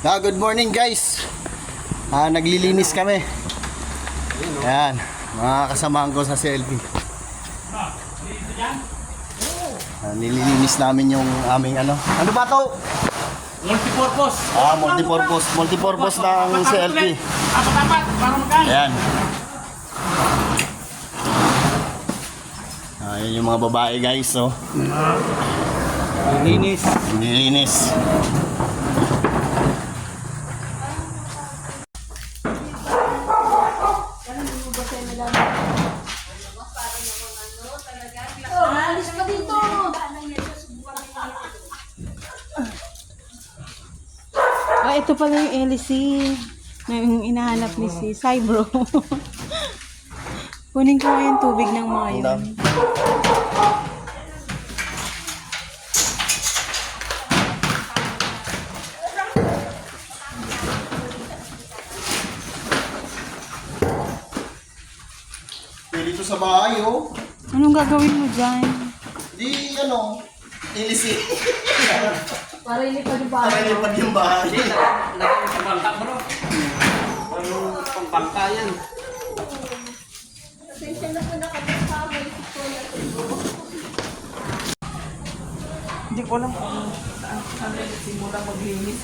Good morning guys. Naglilinis kami. Ayan, mga kasamahan ko sa selfie. Nililinis namin yung aming ano. Ano ba to? Multipurpose. Multipurpose ng selfie. Apat-apat, para magkain. Ayan. Ayan yung mga babae guys, oh. Nililinis. Alis pa dito. Ito pala yung LC na yung inahanap ni si Cybro. Kunin ko nga yung tubig ng mga yun. Dito sa bahay, oh. Anong gagawin mo dyan? Di, ano, ilisi. Para ilipad yung Para lipad yung bahay. Lagyan sa bangka, bro. Ano pang bangka yan? Hindi ko alam kung saan nagsimula maglinis.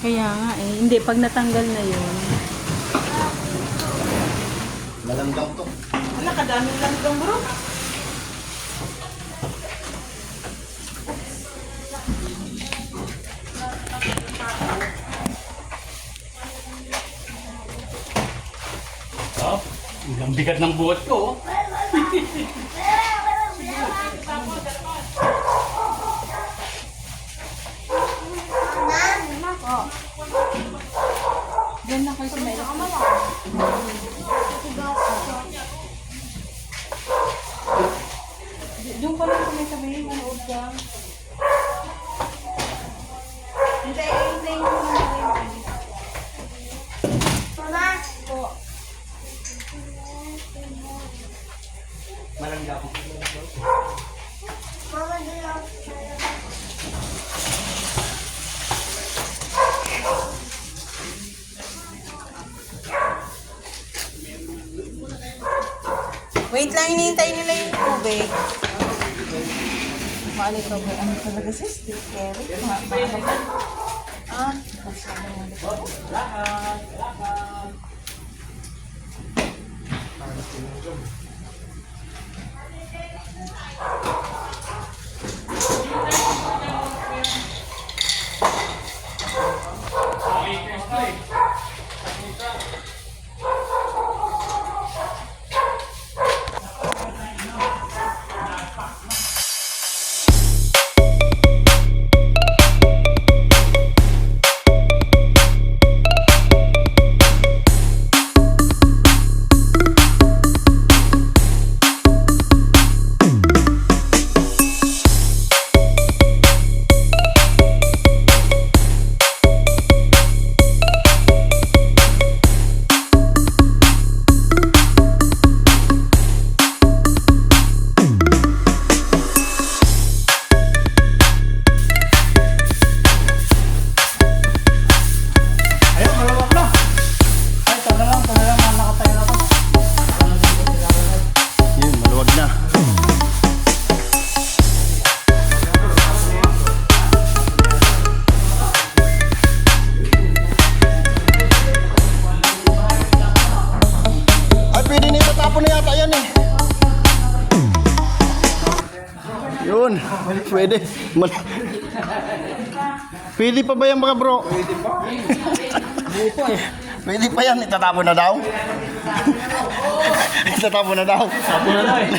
Kaya nga eh. Hindi, pag natanggal na yun. Malanggang to. Wala, kadaming langgam bro. Oh, ang bigat ng buhat ko. Diyan na kayo sa may Doon pa lang kami sabihin, manood ka. Hintayin mo na. Mama! Po. Malangga ko. Mama, dilaw. Wait lang, hinihintay nila yung tubig. Maalay ka ba? Ano talaga si Steve Kerry? Ah, Yun, maluwag na. Ay, pwede na itatapon na yata yan eh. Yun, pwede. Pwede pa ba yan mga bro? Pwede pa. Pwede pa yan, itatapon na daw. Itatapon na daw. Tapo na daw eh.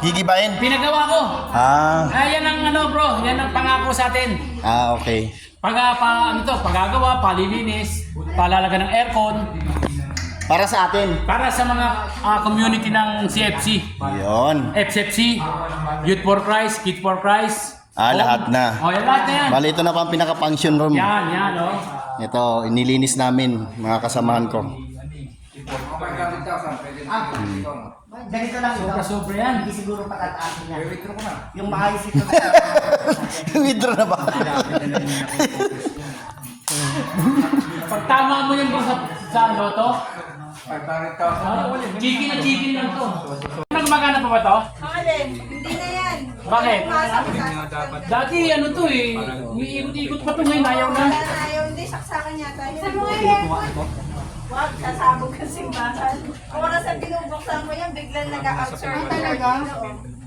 Gigibain. Pinagawa ko. Ah. yan ang pangako sa atin. Ah, okay. Paggagawa, palilinis, palalaga ng aircon, Para sa atin. para sa mga community ng CFC. Yun. FCFC, Youth for Christ, Kids for Christ. Lahat na. Oh, yan lahat na yan. Bali, ito na pa ang pinaka-function room. Yan, oh. Ito, inilinis namin, mga kasamahan ko. Ganito lang ito. Sobra-sobra yan. Hindi siguro patataasin yan. Yung maayos ito. Withdraw na ba? Pag tama mo yan bro sa ano to? Chicken na chicken lang to. Magmagana pa ba to? Alin, hindi na yan. Bakit? Wala Dati ano to eh, umiikot-ikot pa to ngayon, ayaw na. na ayaw, hindi saksakan yata. Saan mo ngayon? Wag, sasabog ka simbahan. Oras na binubuksan mo yan, biglang nag-outsort talaga.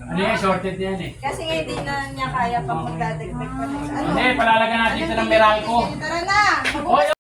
Ano yan, shorted yan eh. Kasi nga hindi na niya kaya pang magdadagdag pa. Ano? Hindi, palalaga natin ito ng Meralco. Tara na! Oy,